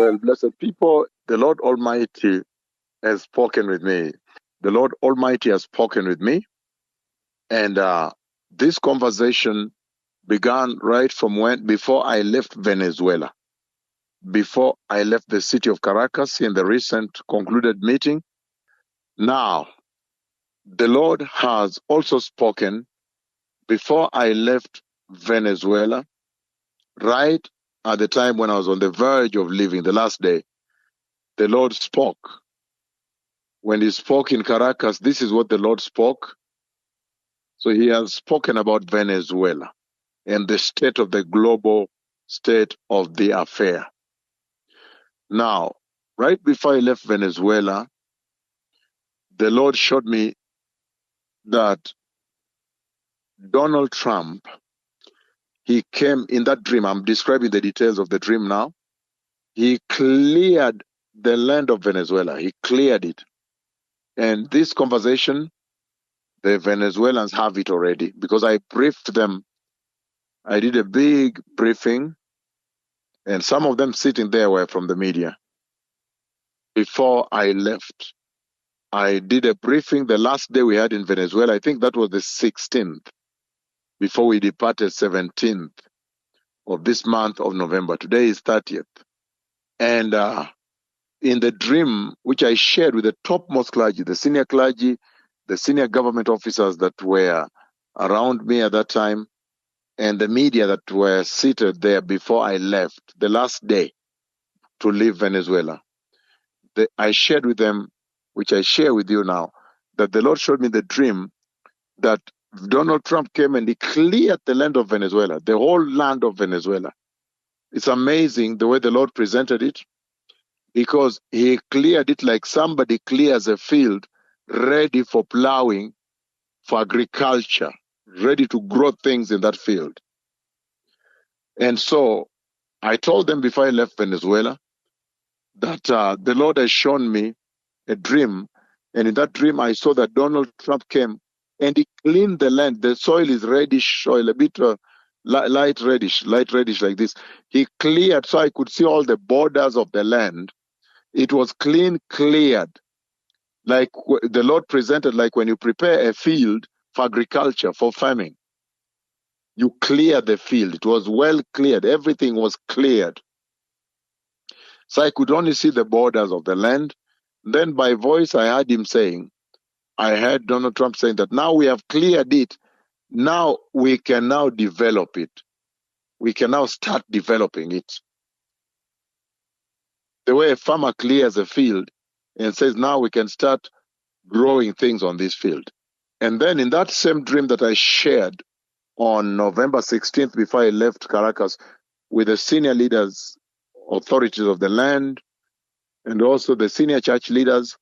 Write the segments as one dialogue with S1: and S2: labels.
S1: Well, blessed people, the Lord Almighty has spoken with me. The Lord Almighty has spoken with me. And this conversation began right from before I left Venezuela, before I left the city of Caracas in the recent concluded meeting. Now, the Lord has also spoken before I left Venezuela, right at the time when I was on the verge of leaving, the last day. The Lord spoke. When he spoke in Caracas, this is what the Lord spoke. So he has spoken about Venezuela and the state of the global state of the affair. Now, right before I left Venezuela, the Lord showed me that Donald Trump, he came in that dream. I'm describing the details of the dream now. He cleared the land of Venezuela. He cleared it. And this conversation, the Venezuelans have it already because I briefed them. I did a big briefing, and some of them sitting there were from the media. Before I left, I did a briefing the last day we had in Venezuela. I think that was the 16th, before we departed 17th of this month of November. Today is 30th. And in the dream, which I shared with the topmost clergy, the senior clergy, the senior government officers that were around me at that time, and the media that were seated there before I left, the last day to leave Venezuela, I shared with them, which I share with you now, that the Lord showed me the dream that Donald Trump came and he cleared the land of Venezuela, the whole land of Venezuela. It's amazing the way the Lord presented it, because he cleared it like somebody clears a field ready for plowing, for agriculture, ready to grow things in that field. And so I told them before I left Venezuela that the Lord has shown me a dream. And in that dream, I saw that Donald Trump came and he cleaned the land. The soil is reddish soil, a bit light reddish like this. He cleared so I could see all the borders of the land. It was cleared. Like the Lord presented, like when you prepare a field for agriculture, for farming, you clear the field. It was well cleared. Everything was cleared. So I could only see the borders of the land. Then by voice, I heard Donald Trump saying that now we have cleared it. Now we can now develop it. We can now start developing it. The way a farmer clears a field and says, now we can start growing things on this field. And then in that same dream that I shared on November 16th, before I left Caracas, with the senior leaders, authorities of the land, and also the senior church leaders,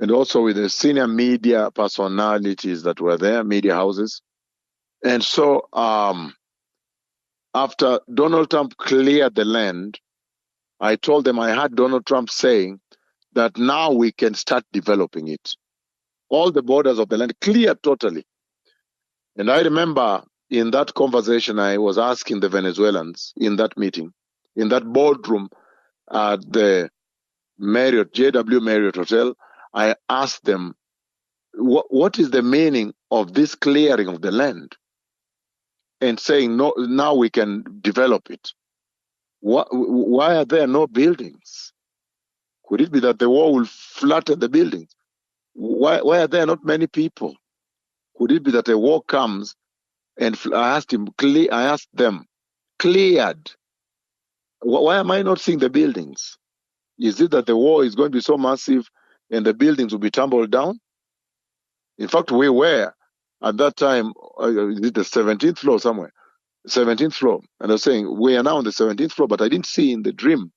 S1: and also with the senior media personalities that were there, media houses. And so after Donald Trump cleared the land, I told them I had Donald Trump saying that now we can start developing it. All the borders of the land cleared totally. And I remember in that conversation, I was asking the Venezuelans in that meeting, in that boardroom at the Marriott, JW Marriott Hotel, I asked them, what is the meaning of this clearing of the land? And saying, no, now we can develop it. Why are there no buildings? Could it be that the war will flatten the buildings? Why are there not many people? Could it be that a war comes? And I asked them, cleared. Why am I not seeing the buildings? Is it that the war is going to be so massive and the buildings will be tumbled down? In fact, we were at that time, the 17th floor somewhere, 17th floor. And I was saying, we are now on the 17th floor, but I didn't see in the dream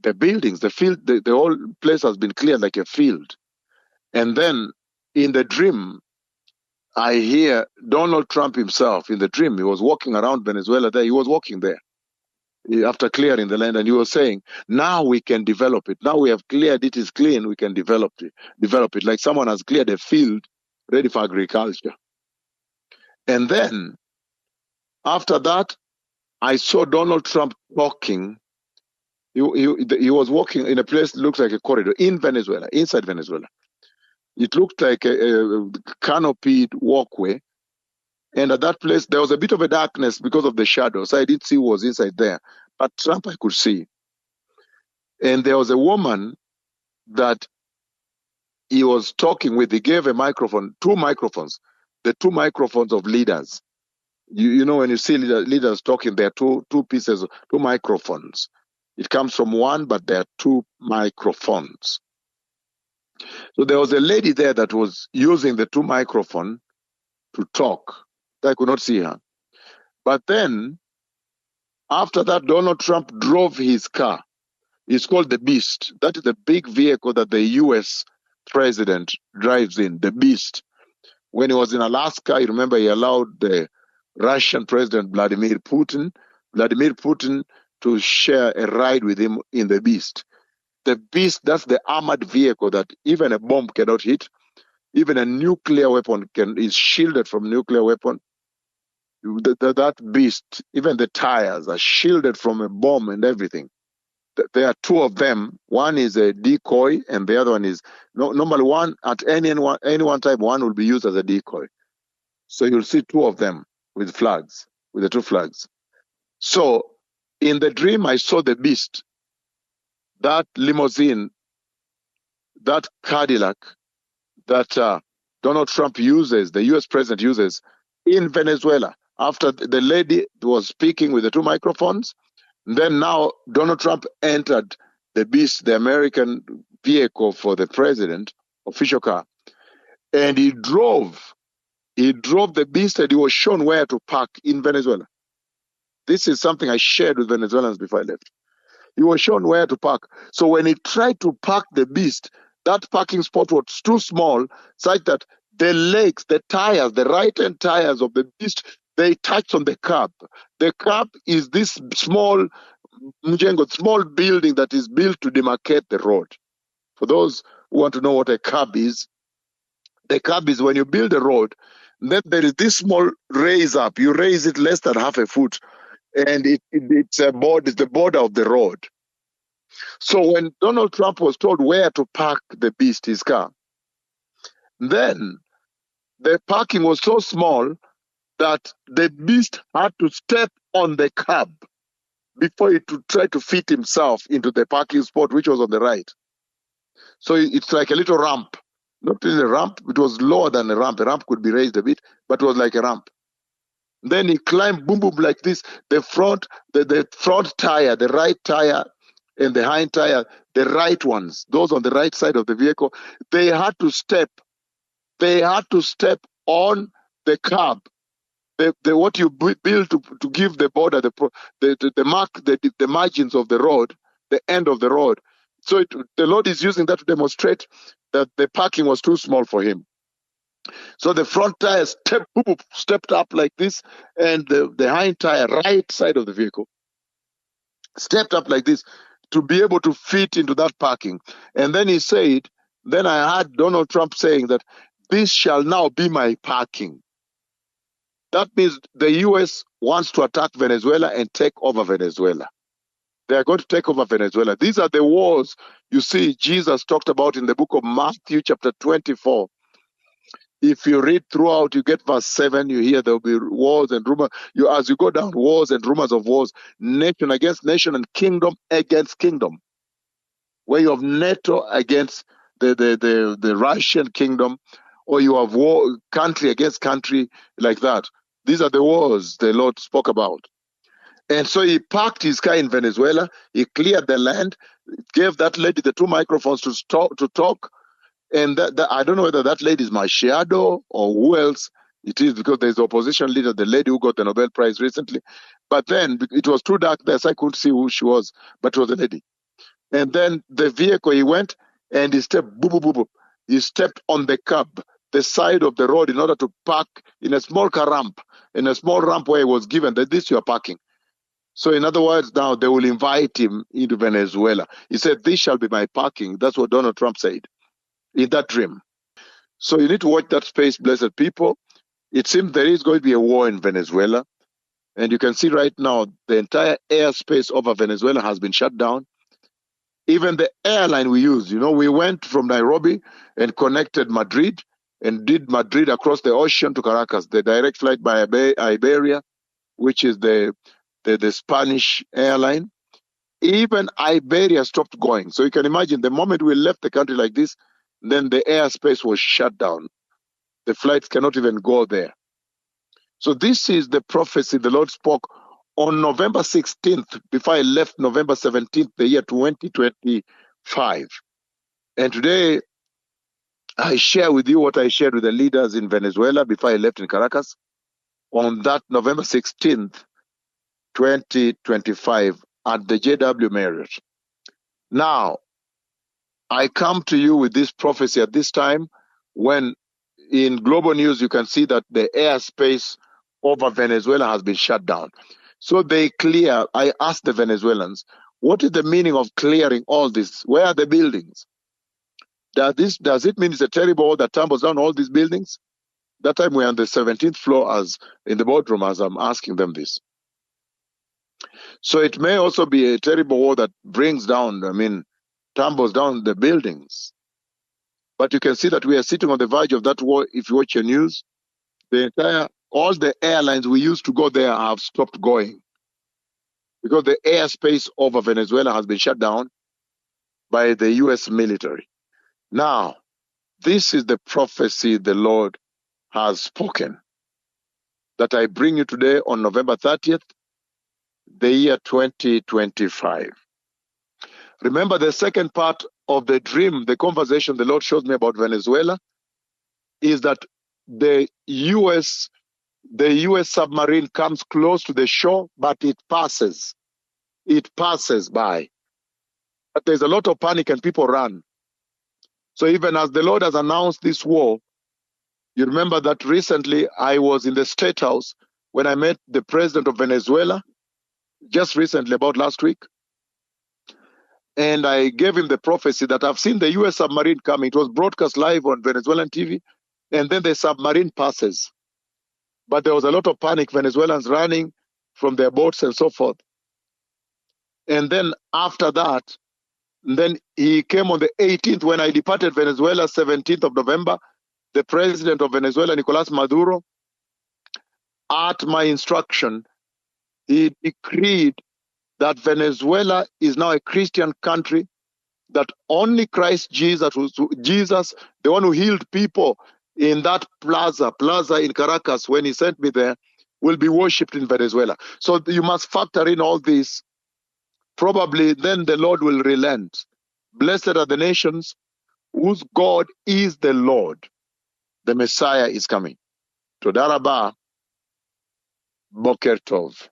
S1: the buildings, the field, the whole place has been cleared like a field. And then in the dream, I hear Donald Trump himself in the dream. He was walking around Venezuela there. He was walking there after clearing the land, and he was saying, now we can develop it. Now we have cleared it, is clean, we can develop it like someone has cleared a field ready for agriculture. And then after that, I saw Donald Trump talking. he was walking in a place that looks like a corridor in Venezuela, inside Venezuela. It looked like a canopied walkway. And at that place, there was a bit of a darkness because of the shadows. I didn't see who was inside there. But Trump, I could see. And there was a woman that he was talking with. He gave a microphone, two microphones, the two microphones of leaders. You know, when you see leaders talking, there are two pieces, two microphones. It comes from one, but there are two microphones. So there was a lady there that was using the two microphones to talk. I could not see her. But then, after that, Donald Trump drove his car. It's called the Beast. That is the big vehicle that the U.S. president drives in, the Beast. When he was in Alaska, you remember he allowed the Russian president Vladimir Putin to share a ride with him in the Beast. The Beast, that's the armored vehicle that even a bomb cannot hit. Even a nuclear weapon is shielded from nuclear weapon. That Beast, even the tires are shielded from a bomb and everything. There are two of them. One is a decoy, and the other one is normally one at any one time. One will be used as a decoy. So you'll see two of them with flags, with the two flags. So in the dream, I saw the Beast, that limousine, that Cadillac that Donald Trump uses, the U.S. president uses in Venezuela. After the lady was speaking with the two microphones, then now Donald Trump entered the Beast, the American vehicle for the president, official car, and he drove the Beast, and he was shown where to park in Venezuela. This is something I shared with Venezuelans before I left. He was shown where to park. So when he tried to park the Beast, that parking spot was too small, such that the legs, the tires, the right-hand tires of the Beast, they touched on the curb. The curb is this small building that is built to demarcate the road. For those who want to know what a curb is, the curb is when you build a road, then there is this small raise up. You raise it less than half a foot, and it's the border of the road. So when Donald Trump was told where to park the Beast, his car, then the parking was so small that the Beast had to step on the curb before he to try to fit himself into the parking spot, which was on the right. So it's like a little ramp. Not really a ramp, it was lower than a ramp. A ramp could be raised a bit, but it was like a ramp. Then he climbed, boom, boom, like this. The front tire, the right tire, and the hind tire, the right ones, those on the right side of the vehicle, they had to step on the curb. What you build to give the border, the margins of the road, the end of the road. So the Lord is using that to demonstrate that the parking was too small for him. So the front tire stepped up like this, and the hind tire, right side of the vehicle, stepped up like this to be able to fit into that parking. And then he said, then I heard Donald Trump saying that this shall now be my parking. That means the U.S. wants to attack Venezuela and take over Venezuela. They are going to take over Venezuela. These are the wars you see Jesus talked about in the book of Matthew chapter 24. If you read throughout, you get verse 7, you hear there will be wars and rumors. As you go down, wars and rumors of wars, nation against nation and kingdom against kingdom. Where you have NATO against the Russian kingdom, or you have war, country against country, like that. These are the wars the Lord spoke about. And so he parked his car in Venezuela. He cleared the land, gave that lady the two microphones to talk. And I don't know whether that lady is my shadow or who else it is, because there's the opposition leader, the lady who got the Nobel Prize recently. But then it was too dark there, so I couldn't see who she was, but it was a lady. And then the vehicle, he went and he stepped, boop, boop, boop, boop. He stepped on the curb, the side of the road, in order to park in a small car ramp, in a small ramp where he was given that this you are parking. So in other words, now they will invite him into Venezuela. He said, this shall be my parking. That's what Donald Trump said in that dream. So you need to watch that space, blessed people. It seems there is going to be a war in Venezuela. And you can see right now, the entire airspace over Venezuela has been shut down. Even the airline we use, we went from Nairobi and connected Madrid and did Madrid across the ocean to Caracas, the direct flight by Iberia, which is the Spanish airline. Even Iberia stopped going. So you can imagine the moment we left the country like this, then the airspace was shut down. The flights cannot even go there. So this is the prophecy the Lord spoke on November 16th, before I left November 17th, the year 2025. And today, I share with you what I shared with the leaders in Venezuela before I left in Caracas on that November 16th, 2025 at the JW Marriott. Now, I come to you with this prophecy at this time when in global news you can see that the airspace over Venezuela has been shut down. So I asked the Venezuelans, what is the meaning of clearing all this? Where are the buildings? Does it mean it's a terrible war that tumbles down all these buildings? That time we're on the 17th floor as in the boardroom as I'm asking them this. So it may also be a terrible war that brings down, tumbles down the buildings. But you can see that we are sitting on the verge of that war. If you watch your news, all the airlines we used to go there have stopped going because the airspace over Venezuela has been shut down by the US military. Now, this is the prophecy the Lord has spoken that I bring you today on November 30th, the year 2025. Remember the second part of the dream, the conversation the Lord showed me about Venezuela, is that the US submarine comes close to the shore, but it passes by. But there's a lot of panic and people run. So even as the Lord has announced this war, you remember that recently I was in the State House when I met the president of Venezuela, just recently, about last week. And I gave him the prophecy that I've seen the US submarine coming. It was broadcast live on Venezuelan TV. And then the submarine passes. But there was a lot of panic, Venezuelans running from their boats and so forth. And then after that, then he came on the 18th when I departed Venezuela, 17th of November. The president of Venezuela, Nicolas Maduro, at my instruction, he decreed that Venezuela is now a Christian country, that only Christ Jesus, the one who healed people in that plaza in Caracas when he sent me there, will be worshipped in Venezuela. So you must factor in all this. Probably then the Lord will relent. Blessed are the nations whose God is the Lord. The Messiah is coming. Toda rabah, Boker Tov.